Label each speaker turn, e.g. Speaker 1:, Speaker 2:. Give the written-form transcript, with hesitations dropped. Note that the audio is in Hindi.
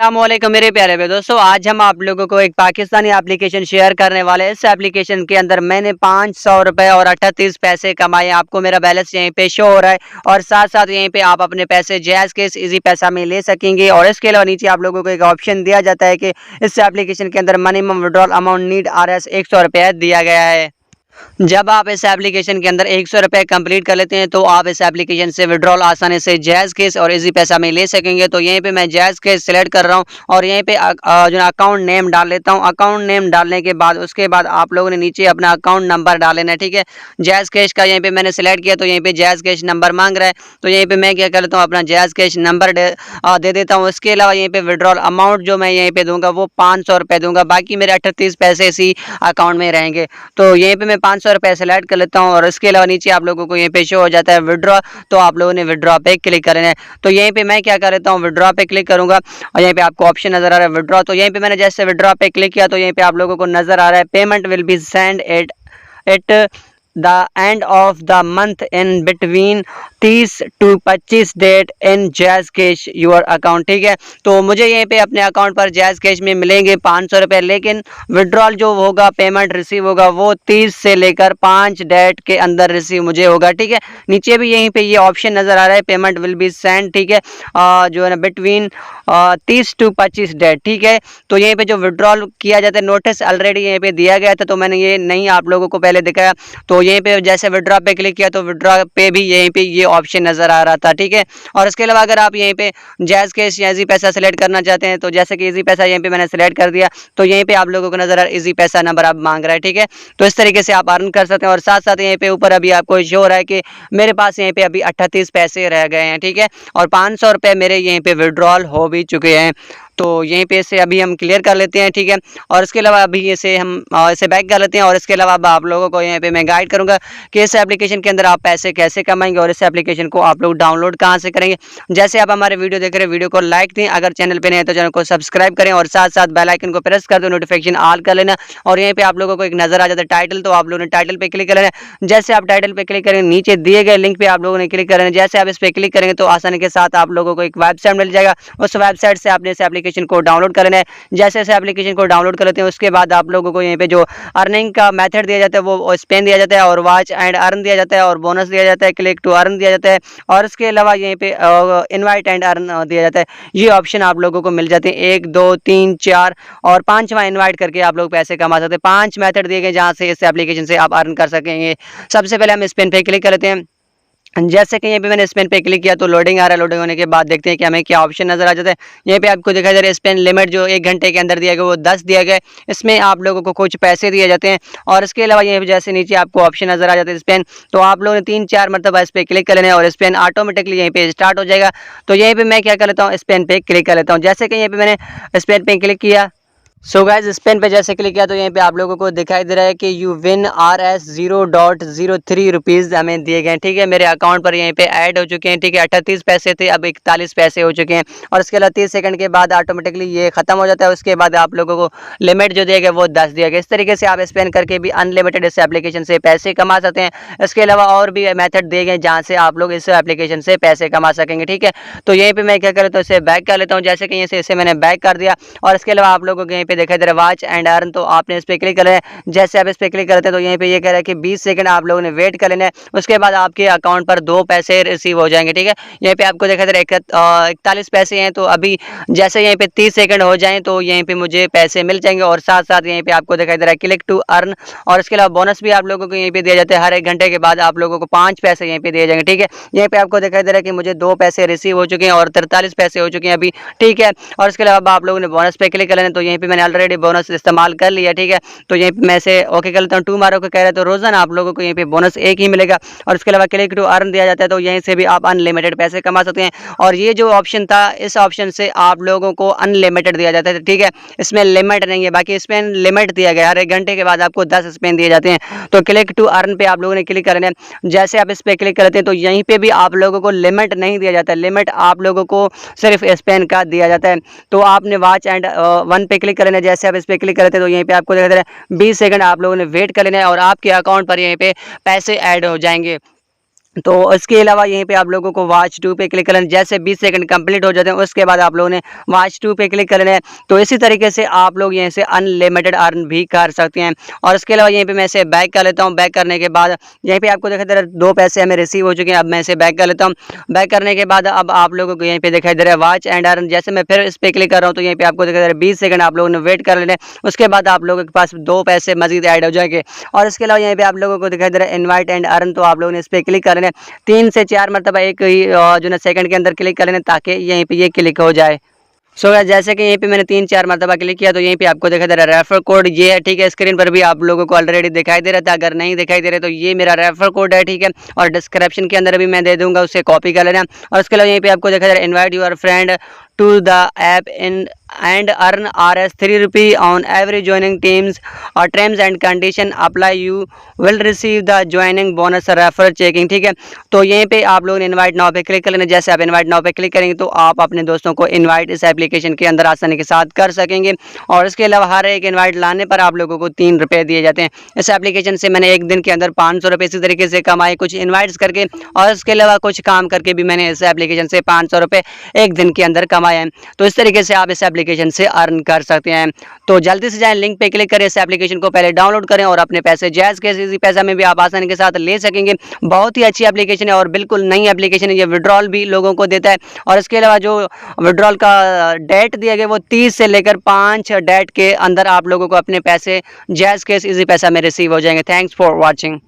Speaker 1: अस्सलामुअलैकुम मेरे प्यारे भाई दोस्तों, आज हम आप लोगों को एक पाकिस्तानी एप्लीकेशन शेयर करने वाले हैं। इस एप्लीकेशन के अंदर मैंने 500 रुपये और 38 पैसे कमाए। आपको मेरा बैलेंस यहीं पे शो हो रहा है और साथ साथ यहीं पे आप अपने पैसे जैज़ केस इजी पैसा में ले सकेंगे। और इसके अलावा नीचे आप लोगों को एक ऑप्शन दिया जाता है कि इस एप्लीकेशन के अंदर minimum withdrawal amount need RS 100 रुपये दिया गया है। जब आप इस एप्लीकेशन के अंदर 100 रुपये कंप्लीट कर लेते हैं तो आप इस एप्लीकेशन से विड्रॉल आसानी से जैज़ केस और इजी पैसा में ले सकेंगे। तो यहीं पे मैं जैज़ केस सेलेक्ट कर रहा हूं और यहीं पे जो अकाउंट नेम डाल लेता हूं। अकाउंट नेम डालने के बाद उसके बाद आप लोगों ने नीचे अपना अकाउंट नंबर डाल लेना है, ठीक है। जैज़ केस का यहीं पे मैंने सेलेक्ट किया तो यहीं पे जैज़ केस नंबर मांग रहा है, तो यहीं पे मैं क्या कर लेता हूँ, अपना जैज़ केस नंबर दे देता हूँ। उसके अलावा यहीं पे विड्रॉल अमाउंट जो मैं यहीं पे दूंगा वो 500 रुपये दूंगा, बाकी मेरे 38 पैसे इसी अकाउंट में रहेंगे। तो यहीं पे मैं 500 रुपये सेलेक्ट कर लेता हूँ और इसके अलावा नीचे आप लोगों को यहीं पे शो हो जाता है विड्रॉ, तो आप लोगों ने विड्रॉ पे क्लिक करना है। तो यहीं पे मैं क्या कर लेता हूँ, विड्रॉ पे क्लिक करूंगा और यहीं पे आपको ऑप्शन नजर आ रहा है विड्रॉ। तो यहीं पे मैंने जैसे विड्रॉ पे क्लिक किया तो यहीं पे आप लोगों को नजर आ रहा है payment will be send at the end of the month in between 30 to 25 date in JazzCash your account, ठीक है। तो मुझे यहीं पे अपने अकाउंट पर जैज़ कैश में मिलेंगे 500 रुपये, लेकिन विड्रॉल जो होगा, पेमेंट रिसीव होगा वो 30 से लेकर 5 डेट के अंदर रिसीव मुझे होगा, ठीक है। नीचे भी यहीं पे ये ऑप्शन नज़र आ रहा है पेमेंट विल बी सेंड, ठीक है, जो है ना बिटवीन 30 to 25 डेट, ठीक है। तो यहीं पे जो विड्रॉल किया जाता है नोटिस ऑलरेडी यहीं पे दिया गया था, तो मैंने ये नहीं आप लोगों को पहले दिखाया। तो यहीं पे जैसे विड्रॉ पे क्लिक किया तो विड्रॉ पे भी यहीं पे ये ऑप्शन नज़र आ रहा था, ठीक है। और इसके अलावा अगर आप यहीं पे जैज़ केस या इजी पैसा सेलेक्ट करना चाहते हैं तो जैसे कि इजी पैसा यहीं पे मैंने सेलेक्ट कर दिया तो यहीं पे आप लोगों को नज़र आ रहा है इजी पैसा नंबर आप मांग रहा है, ठीक है। तो इस तरीके से आप अर्न कर सकते हैं और साथ साथ यहीं पे ऊपर अभी आपको शो हो रहा है कि मेरे पास यहीं पे अभी 38 पैसे रह गए हैं, ठीक है। और 500 रुपये मेरे यहीं पे विड्रॉल हो भी चुके हैं। तो यहीं पे इसे अभी हम क्लियर कर लेते हैं, ठीक है। और इसके अलावा अभी इसे हम इसे बैक कर लेते हैं और इसके अलावा अब आप लोगों को यहाँ पे मैं गाइड करूंगा कि इस एप्लीकेशन के अंदर आप पैसे कैसे कमाएंगे और इस एप्लीकेशन को आप लोग डाउनलोड कहाँ से करेंगे। जैसे आप हमारे वीडियो देख रहे हैं, वीडियो को लाइक दें, अगर चैनल पे नहीं है तो चैनल को सब्सक्राइब करें और साथ साथ बेल आइकन को प्रेस कर दो, नोटिफिकेशन ऑल कर लेना। और यहीं पे आप लोगों को एक नजर आ जाता है टाइटल, तो आप लोगों ने टाइटल पे क्लिक कर लेना। जैसे आप टाइटल पे क्लिक करेंगे नीचे दिए गए लिंक पे आप लोगों ने क्लिक कर लेना। जैसे आप इस पे क्लिक करेंगे तो आसानी के साथ आप लोगों को एक वेबसाइट मिल जाएगा, उस वेबसाइट से आपने इस एप्लीकेशन को डाउनलोड करना है। जैसे इस एप्लीकेशन को डाउनलोड कर लेते हैं उसके बाद आप लोगों को यहीं पे जो अर्निंग का मेथड दिया जाता है वो स्पेन दिया जाता है और वॉच एंड अर्न दिया जाता है और बोनस दिया जाता है, क्लिक टू अर्न दिया जाता है और इसके अलावा यहीं पे इनवाइट एंड अर्न दिया जाता है। ये ऑप्शन आप लोगों को मिल जाते हैं 1 2 3 4 और 5वां इनवाइट करके आप लोग पैसे कमा सकते हैं। 5 मेथड दिए गए जहाँ से इस एप्लीकेशन से आप अर्न कर सकेंगे। सबसे पहले हम स्पेन पे क्लिक कर लेते हैं। जैसे कि यहाँ पे मैंने स्पेन पे क्लिक किया तो लोडिंग आ रहा है। लोडिंग होने के बाद देखते हैं कि हमें क्या ऑप्शन नजर आ जाता है। यहाँ पे आपको दिखाई दे रहा है स्पेन लिमिट जो 1 घंटे के अंदर दिया गया वो 10 दिया गया है। इसमें आप लोगों को कुछ पैसे दिए जाते हैं और इसके अलावा यहाँ पे जैसे नीचे आपको ऑप्शन नजर आ जाता है स्पेन, तो आप लोगों ने 3-4 मरतबा इस पर क्लिक कर लेना है और स्पेन ऑटोमेटिकली यहीं पे स्टार्ट हो जाएगा। तो यहीं पर मैं क्या कर लेता हूँ, स्पेन पे क्लिक कर लेता हूँ। जैसे कि यहाँ पे मैंने स्पेन पे क्लिक किया सो गाइज स्पेन पे जैसे क्लिक किया तो यहीं पे आप लोगों को दिखाई दे रहा है कि यू विन RS 0.03 रुपीज़ हमें दिए गए, ठीक है। मेरे अकाउंट पर यहीं पे ऐड हो चुके हैं, ठीक है। 38 पैसे थे, अब 41 पैसे हो चुके हैं और इसके अलावा 30 सेकंड के बाद ऑटोमेटिकली ये खत्म हो जाता है। उसके बाद आप लोगों को लिमिट जो दिया गया वो 10 दिया गया। इस तरीके से आप स्पेन करके भी अनलिमिटेड इस एप्लीकेशन से पैसे कमा सकते हैं। इसके अलावा और भी मेथड दिए गए जहाँ से आप लोग इस एप्लीकेशन से पैसे कमा सकेंगे, ठीक है। तो यहीं पर मैं क्या कर लेता हूँ, इसे बैक कर लेता हूँ। जैसे कि इसे मैंने बैक कर दिया और इसके अलावा आप लोगों को पे दिखाई दे रहा है वॉच एंड अर्न, तो आपने इस पे क्लिक कर लेना है। जैसे आप इस पे क्लिक करते हैं तो यहीं पे ये कह रहा है कि 20 सेकंड आप लोगों ने वेट कर लेना है, उसके बाद आपके अकाउंट पर 2 पैसे रिसीव हो जाएंगे, ठीक है। यहीं पे आपको दिखाई दे रहा है 41 पैसे हैं, तो अभी जैसे यहीं पे 30 सेकंड हो जाएं तो यहीं पे मुझे पैसे मिल जाएंगे और साथ साथ यहीं पे आपको दिखाई दे रहा है क्लिक टू अर्न और इसके अलावा बोनस भी आप लोगों को यहीं पे दिया जाता है। हर 1 घंटे के बाद आप लोगों को 5 पैसे यहीं पे दिए जाएंगे, ठीक है। यहीं पे आपको दिखाई दे रहा है कि मुझे 2 पैसे रिसीव हो चुके हैं और 43 पैसे हो चुके हैं अभी, ठीक है। और इसके अलावा आप लोगों ने बोनस पे क्लिक कर लेना, तो यहीं पे मैंने ऑलरेडी बोनस इस्तेमाल कर लिया, ठीक है। तो यहीं पे मैं से ओके कर लेता हूँ। 2 मारो को कह रहा है तो रोजाना आप लोगों को यहीं पे बोनस 1 ही मिलेगा और इसके अलावा क्लिक टू अर्न दिया जाता है, तो यहीं से भी आप अनलिमिटेड पैसे कमा सकते हैं। और ये जो ऑप्शन था इस ऑप्शन से आप लोगों को अनलिमिटेड दिया जाता है, ठीक है। इसमें लिमिट नहीं है, बाकी इसमें लिमिट दिया गया, हर 1 घंटे के बाद आपको 10 स्पेन दिए जाते हैं। तो क्लिक टू अर्न पे आप लोगों ने क्लिक करना है। जैसे आप इस पे क्लिक करते हैं तो यहीं पे भी आप लोगों को लिमिट नहीं दिया जाता है, लिमिट आप लोगों को सिर्फ स्पेन का दिया जाता है। तो आपने वॉच एंड वन पे क्लिक करना है। जैसे आप इस पे क्लिक करते हैं तो यहीं पे आपको दिखा दे रहा है 20 सेकंड आप लोगों ने वेट कर लेना है और आपके अकाउंट पर यहीं पे पैसे ऐड हो जाएंगे। तो इसके अलावा यहीं पे आप लोगों को वॉच टू पे क्लिक करना है। जैसे 20 सेकंड कंप्लीट हो जाते हैं उसके बाद आप लोगों ने वॉच टू पे क्लिक करना है। तो इसी तरीके से आप लोग यहीं से अनलिमिटेड अर्न भी कर सकते हैं। और इसके अलावा यहीं पे मैं इसे बैक कर लेता हूँ। बैक करने के बाद यहीं पे आपको दिखाई दे रहा है 2 पैसे हमें रिसीव हो चुके हैं। अब मैं इसे बैक कर लेता हूँ। बैक करने के बाद अब आप लोगों को यहीं पे दिखाई दे रहा है वॉच एंड अर्न। जैसे मैं फिर इस पे क्लिक कर रहा हूँ तो यहीं पे आपको दिखाई दे रहा है 20 सेकंड आप लोगों ने वेट कर लेना है। उसके बाद आप लोगों के पास 2 पैसे मजीद ऐड हो जाएंगे। और इसके अलावा यहीं पे आप लोगों को दिखाई दे रहा है इनवाइट एंड अर्न। तो आप लोगों ने इस पे क्लिक कर लेना है। 3 से 4 मरतबा एक ही जो ना सेकंड के अंदर क्लिक कर लेना ताकि यहीं पे ये क्लिक हो जाए। सो जैसे कि यहीं पे मैंने 3-4 मरतबा क्लिक किया तो यहीं पे आपको दिखाई दे रहा है रेफर कोड ये है, ठीक है। स्क्रीन पर भी आप लोगों को ऑलरेडी दिखाई दे रहा था। अगर नहीं दिखाई दे रहा तो ये मेरा रेफर कोड है, ठीक है। और डिस्क्रिप्शन के अंदर भी मैं दे दूंगा, उससे कॉपी कर लेना। और उसके अलावा यहीं पे आपको दिखाई दे रहा है invite your friend to the app in and earn RS 3 rupee on every joining teams और terms and condition apply, you will receive the joining bonus refer checking, ठीक है। तो यहीं पे आप लोगों ने इनवाइट नाउ पे क्लिक कर लेना। जैसे आप इनवाइट नाउ पे क्लिक करेंगे तो आप अपने दोस्तों को इनवाइट इस एप्लीकेशन के अंदर आसानी के साथ कर सकेंगे। और इसके अलावा हर एक इनवाइट लाने पर आप लोगों को 3 रुपये दिए जाते हैं। इस एप्लीकेशन से मैंने एक दिन के अंदर 500 रुपये इसी तरीके से कमाए, कुछ इन्वाइट्स करके। और इसके अलावा कुछ काम करके भी मैंने इस एप्लीकेशन से 500 रुपये एक दिन के अंदर कमाए हैं। तो इस तरीके से आप इस एप्लीकेशन से अर्न कर सकते हैं। तो जल्दी से जाएं, लिंक पे क्लिक करें, इस एप्लीकेशन को पहले डाउनलोड करें और अपने पैसे जायज़ के इजी पैसा में भी आप आसानी के साथ ले सकेंगे। बहुत ही अच्छी एप्लीकेशन है और बिल्कुल नई एप्लीकेशन है। ये विड्रॉल भी लोगों को देता है। और इसके अलावा जो विड्रॉल का डेट दिया गया वो 30 से लेकर 5 डेट के अंदर आप लोगों को अपने पैसे जायज़ के इजी पैसा में रिसीव हो जाएंगे। Thanks for watching.